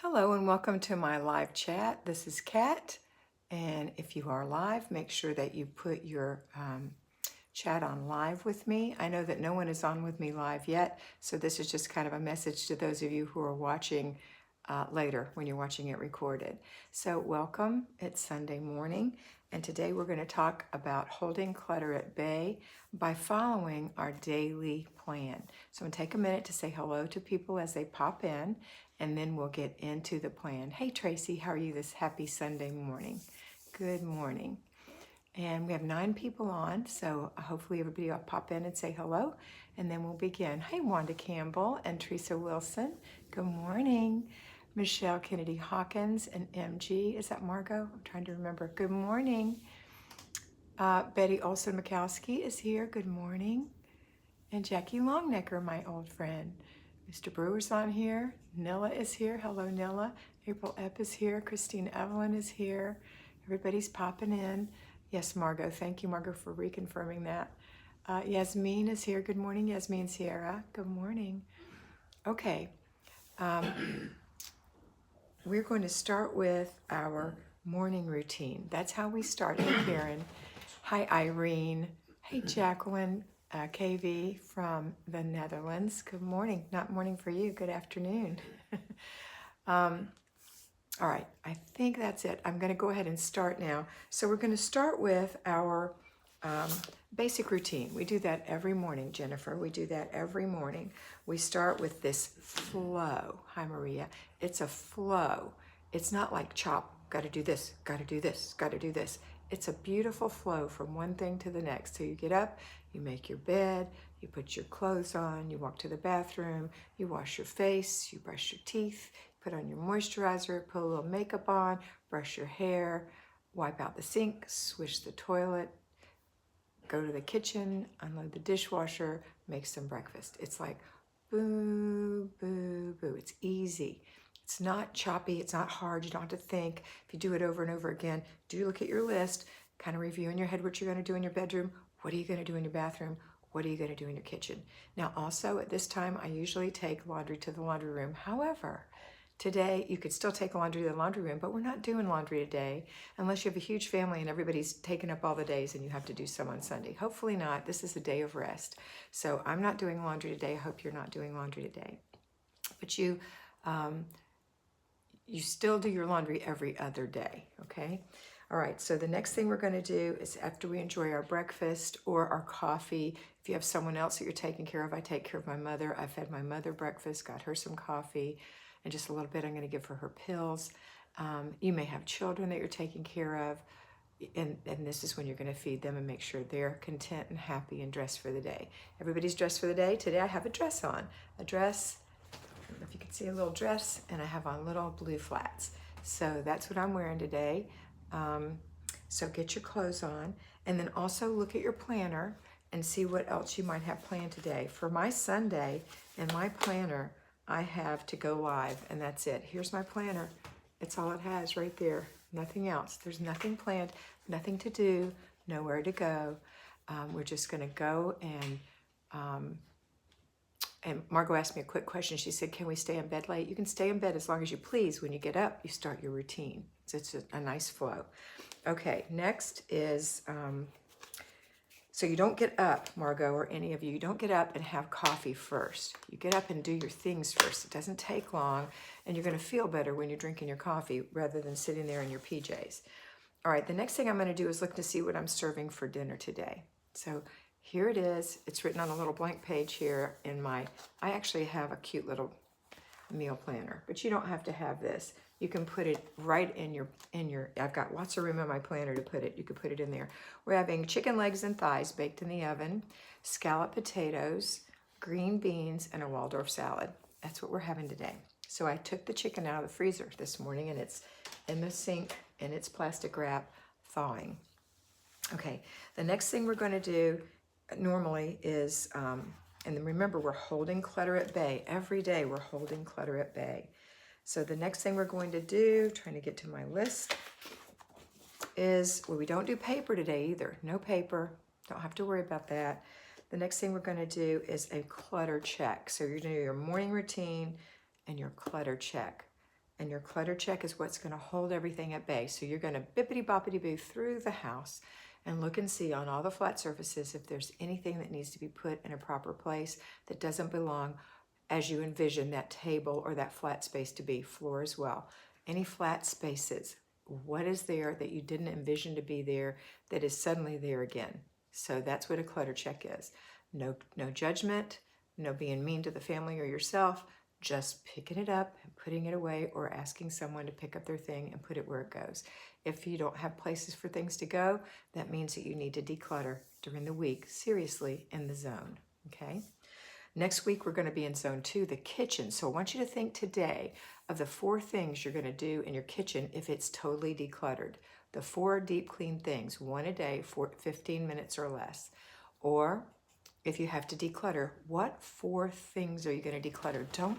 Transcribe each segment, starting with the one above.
Hello and welcome to my live chat. This is Kat, and if you are live, make sure that you put your chat on live with me. I know that no one is on with me live yet, so this is just kind of a message to those of you who are watching later when you're watching it recorded. So welcome, it's Sunday morning, and today we're going to talk about holding clutter at bay by following our daily plan. So I'm going to take a minute to say hello to people as they pop in, and then we'll get into the plan. Hey Tracy, how are you this happy Sunday morning? Good morning. And we have 9 people on, so hopefully everybody will pop in and say hello, and then we'll begin. Hey Wanda Campbell and Teresa Wilson, good morning. Michelle Kennedy Hawkins and MG, is that Margot? I'm trying to remember. Good morning. Betty Olson Mikowski is here, good morning. And Jackie Longnecker, my old friend. Mr. Brewer's on here. Nilla is here. Hello, Nilla. April Epp is here. Christine Evelyn is here. Everybody's popping in. Yes, Margot. Thank you, Margot, for reconfirming that. Yasmin is here. Good morning, Yasmin Sierra. Good morning. Okay. We're going to start with our morning routine. That's how we start. Hey, Karen. Hi, Irene. Hey, Jacqueline. KV from the Netherlands. Good morning. Not morning for you. Good afternoon. All right. I think that's it. I'm going to go ahead and start now. So we're going to start with our basic routine. We do that every morning, Jennifer. We do that every morning. We start with this flow. Hi, Maria. It's a flow. It's not like chop, got to do this, got to do this, got to do this. It's a beautiful flow from one thing to the next. So you get up, you make your bed, you put your clothes on, you walk to the bathroom, you wash your face, you brush your teeth, put on your moisturizer, put a little makeup on, brush your hair, wipe out the sink, swish the toilet, go to the kitchen, unload the dishwasher, make some breakfast. It's like boo, boo, boo. It's easy. It's not choppy. It's not hard. You don't have to think. If you do it over and over again, do look at your list, kind of review in your head what you're going to do in your bedroom. What are you going to do in your bathroom? What are you going to do in your kitchen? Now, also at this time, I usually take laundry to the laundry room. However, today, you could still take laundry to the laundry room, but we're not doing laundry today unless you have a huge family and everybody's taken up all the days and you have to do some on Sunday. Hopefully not. This is a day of rest. So I'm not doing laundry today. I hope you're not doing laundry today. But you still do your laundry every other day, okay? All right, so the next thing we're going to do is after we enjoy our breakfast or our coffee, if you have someone else that you're taking care of, I take care of my mother. I fed my mother breakfast, got her some coffee, and just a little bit I'm going to give her pills. You may have children that you're taking care of, and this is when you're going to feed them and make sure they're content and happy and dressed for the day. Everybody's dressed for the day. Today I have a dress on. A dress, I don't know if you can see a little dress, and I have on little blue flats. So that's what I'm wearing today. So get your clothes on, and then also look at your planner and see what else you might have planned today. For my Sunday in my planner, I have to go live, and that's it. Here's my planner. It's all it has right there. Nothing else. There's nothing planned, nothing to do, nowhere to go. We're just going to go and Margot asked me a quick question. She said, can we stay in bed late? You can stay in bed as long as you please. When you get up, you start your routine. So it's a nice flow. Okay, next is, so you don't get up, Margot, or any of you, you don't get up and have coffee first. You get up and do your things first. It doesn't take long, and you're going to feel better when you're drinking your coffee rather than sitting there in your PJs. All right, the next thing I'm going to do is look to see what I'm serving for dinner today. So here it is. It's written on a little blank page here in my, I actually have a cute little meal planner, but you don't have to have this. You can put it right in your, I've got lots of room in my planner to put it. You could put it in there. We're having chicken legs and thighs baked in the oven, scalloped potatoes, green beans, and a Waldorf salad. That's what we're having today. So I took the chicken out of the freezer this morning, and it's in the sink in its plastic wrap thawing. Okay, the next thing we're going to do normally is, and then remember, we're holding clutter at bay. Every day we're holding clutter at bay. So the next thing we're going to do, trying to get to my list, is, well, we don't do paper today either. No paper, don't have to worry about that. The next thing we're going to do is a clutter check. So you're going to do your morning routine and your clutter check. And your clutter check is what's going to hold everything at bay. So you're going to bippity boppity boo through the house and look and see on all the flat surfaces if there's anything that needs to be put in a proper place that doesn't belong as you envision that table or that flat space to be. Floor as well. Any flat spaces, what is there that you didn't envision to be there that is suddenly there again? So that's what a clutter check is. No judgment, no being mean to the family or yourself, just picking it up and putting it away, or asking someone to pick up their thing and put it where it goes. If you don't have places for things to go, that means that you need to declutter during the week, seriously, in the zone, okay? Next week, we're going to be in zone 2, the kitchen. So I want you to think today of the 4 things you're going to do in your kitchen if it's totally decluttered. The 4 deep clean things, 1 a day for 15 minutes or less. Or if you have to declutter, what 4 things are you going to declutter? Don't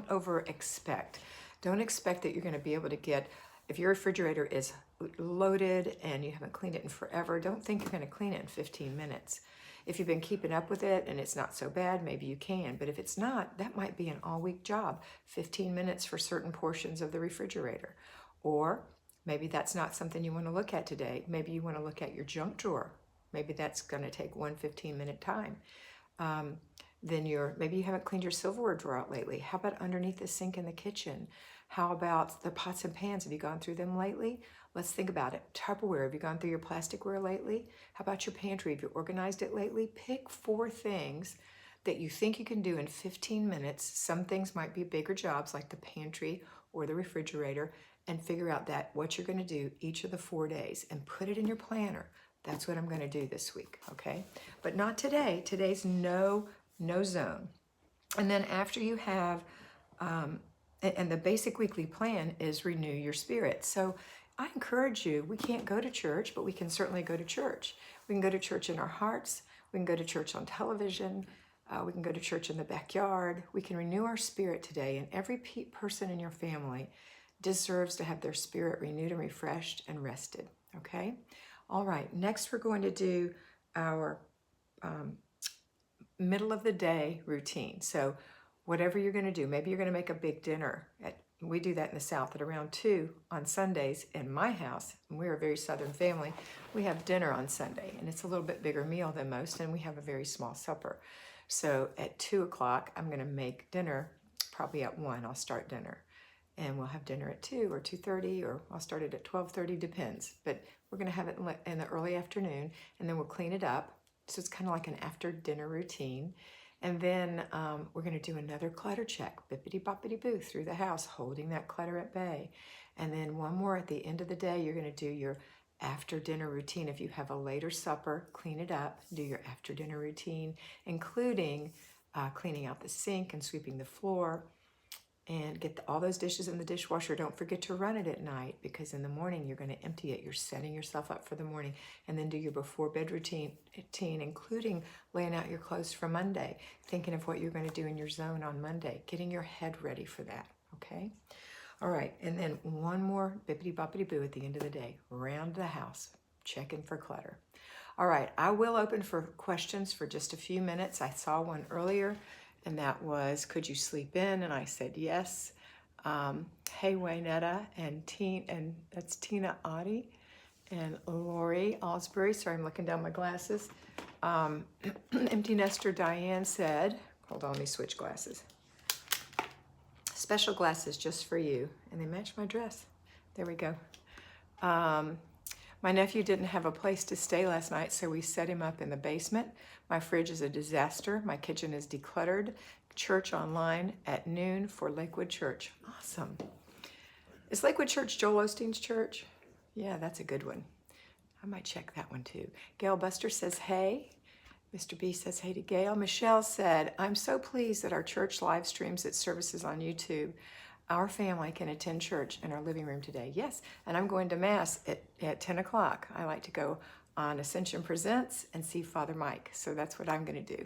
over expect. Don't expect that you're going to be able to get, if your refrigerator is loaded and you haven't cleaned it in forever, don't think you're going to clean it in 15 minutes. If you've been keeping up with it and it's not so bad, maybe you can. But if it's not, that might be an all-week job, 15 minutes for certain portions of the refrigerator. Or maybe that's not something you want to look at today. Maybe you want to look at your junk drawer. Maybe that's going to take 1 15-minute time. Maybe you haven't cleaned your silverware drawer out lately. How about underneath the sink in the kitchen? How about the pots and pans? Have you gone through them lately? Let's think about it. Tupperware, have you gone through your plasticware lately? How about your pantry? Have you organized it lately? Pick 4 things that you think you can do in 15 minutes. Some things might be bigger jobs like the pantry or the refrigerator, and figure out what you're going to do each of the 4 days and put it in your planner. That's what I'm going to do this week, okay? But not today. Today's no zone. And then after you have, and the basic weekly plan is renew your spirit. So I encourage you, we can't go to church, but we can certainly go to church. We can go to church in our hearts. We can go to church on television. We can go to church in the backyard. We can renew our spirit today, and every person in your family deserves to have their spirit renewed and refreshed and rested, okay? All right, next we're going to do our middle of the day routine. So whatever you're going to do, maybe you're going to make a big dinner. We do that in the South at around 2 on Sundays in my house. And we're a very Southern family. We have dinner on Sunday, and it's a little bit bigger meal than most, and we have a very small supper. So at 2 o'clock, I'm going to make dinner. Probably at 1, I'll start dinner. And we'll have dinner at 2 or 2:30, or I'll start it at 12:30, depends. But we're going to have it in the early afternoon, and then we'll clean it up. So it's kind of like an after dinner routine. And then we're going to do another clutter check, bippity-boppity-boo, through the house, holding that clutter at bay. And then one more at the end of the day, you're going to do your after dinner routine. If you have a later supper, clean it up, do your after dinner routine, including cleaning out the sink and sweeping the floor. And get all those dishes in the dishwasher. Don't forget to run it at night, because in the morning you're going to empty it. You're setting yourself up for the morning. And then do your before bed routine, including laying out your clothes for Monday, thinking of what you're going to do in your zone on Monday, getting your head ready for that, okay? All right, and then one more bippity-boppity-boo at the end of the day. Around the house, checking for clutter. All right, I will open for questions for just a few minutes. I saw one earlier, and that was, could you sleep in? And I said yes. Hey, Waynetta, and that's Tina Oddie, and Lori Osbury. Sorry, I'm looking down my glasses. Empty Nester Diane said, hold on, let me switch glasses. Special glasses just for you. And they match my dress. There we go. My nephew didn't have a place to stay last night, so we set him up in the basement. My fridge is a disaster. My kitchen is decluttered. Church online at noon for Lakewood Church. Awesome. Is Lakewood Church Joel Osteen's church? Yeah, that's a good one. I might check that one too. Gail Buster says, hey. Mr. B says, hey to Gail. Michelle said, I'm so pleased that our church live streams its services on YouTube. Our family can attend church in our living room today. Yes, and I'm going to Mass at 10 o'clock. I like to go on Ascension Presents and see Father Mike. So that's what I'm going to do.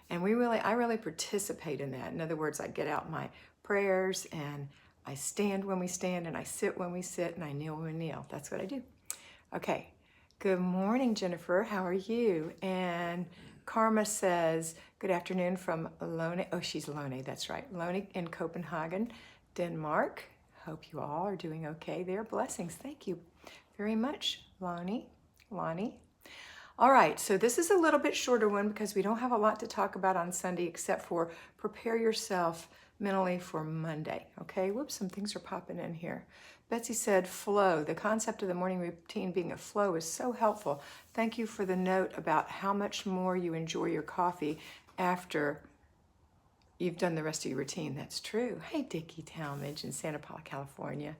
And I really participate in that. In other words, I get out my prayers, and I stand when we stand, and I sit when we sit, and I kneel when we kneel. That's what I do. Okay. Good morning, Jennifer. How are you? And Karma says, good afternoon from Lone. Oh, she's Lone. That's right. Lone in Copenhagen, Denmark. Hope you all are doing okay. They're blessings. Thank you very much, Lonnie. All right, so this is a little bit shorter one because we don't have a lot to talk about on Sunday except for prepare yourself mentally for Monday, okay? Whoops, some things are popping in here. Betsy said flow. The concept of the morning routine being a flow is so helpful. Thank you for the note about how much more you enjoy your coffee after you've done the rest of your routine. That's true. Hey, Dickie Talmadge in Santa Paula, California.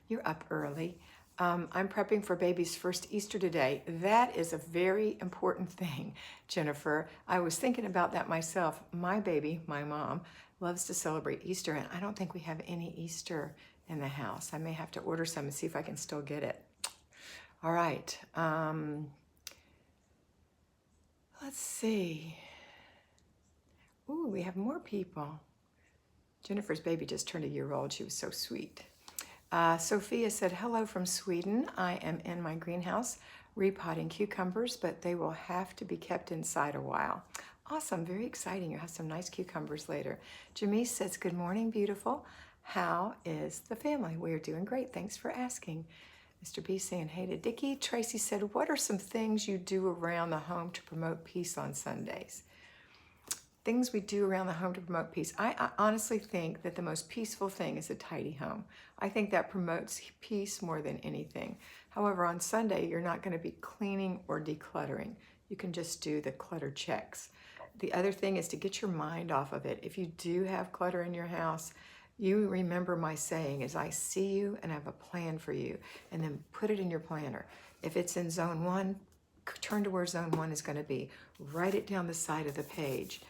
You're up early. I'm prepping for baby's first Easter today. That is a very important thing, Jennifer. I was thinking about that myself. My baby, my mom, loves to celebrate Easter, and I don't think we have any Easter in the house. I may have to order some and see if I can still get it. All right. Let's see. Ooh, we have more people. Jennifer's baby just turned a year old. She was so sweet. Sophia said, hello from Sweden. I am in my greenhouse repotting cucumbers, but they will have to be kept inside a while. Awesome, very exciting. You'll have some nice cucumbers later. Jamise says, good morning, beautiful. How is the family? We're doing great. Thanks for asking. Mr. B saying, hey to Dickie. Tracy said, what are some things you do around the home to promote peace on Sundays? Things we do around the home to promote peace. I honestly think that the most peaceful thing is a tidy home. I think that promotes peace more than anything. However, on Sunday, you're not going to be cleaning or decluttering. You can just do the clutter checks. The other thing is to get your mind off of it. If you do have clutter in your house, you remember my saying is I see you and I have a plan for you, and then put it in your planner. If it's in zone 1, turn to where zone 1 is going to be. Write it down the side of the page.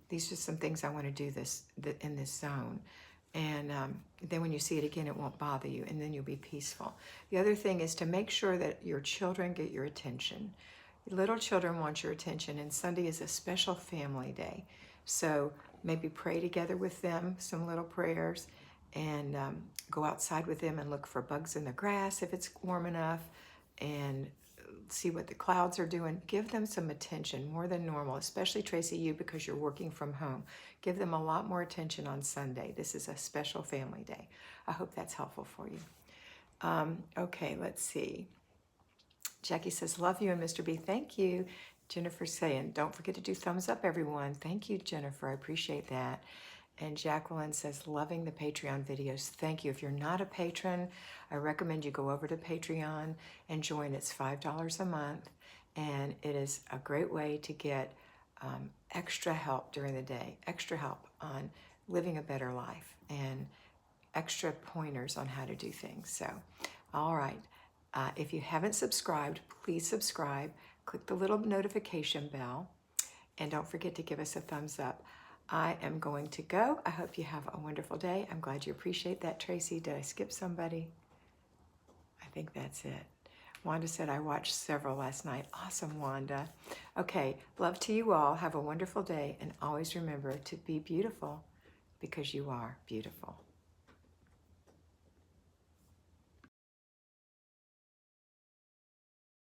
These are some things I want to do in this zone. And then when you see it again, it won't bother you, and then you'll be peaceful. The other thing is to make sure that your children get your attention. Little children want your attention, and Sunday is a special family day. So maybe pray together with them, some little prayers, and go outside with them and look for bugs in the grass if it's warm enough, and see what the clouds are doing. Give them some attention, more than normal, especially Tracy, you, because you're working from home. Give them a lot more attention on Sunday. This is a special family day. I hope that's helpful for you. Okay, let's see. Jackie says, love you, and Mr. B, thank you. Jennifer saying, don't forget to do thumbs up, everyone. Thank you, Jennifer. I appreciate that. And Jacqueline says, loving the Patreon videos. Thank you. If you're not a patron, I recommend you go over to Patreon and join. It's $5 a month, and it is a great way to get extra help during the day, extra help on living a better life, and extra pointers on how to do things. So, all right. If you haven't subscribed, please subscribe. Click the little notification bell, and don't forget to give us a thumbs up. I am going to go. I hope you have a wonderful day. I'm glad you appreciate that, Tracy. Did I skip somebody? I think that's it. Wanda said, I watched several last night. Awesome, Wanda. Okay, love to you all. Have a wonderful day, and always remember to be beautiful because you are beautiful.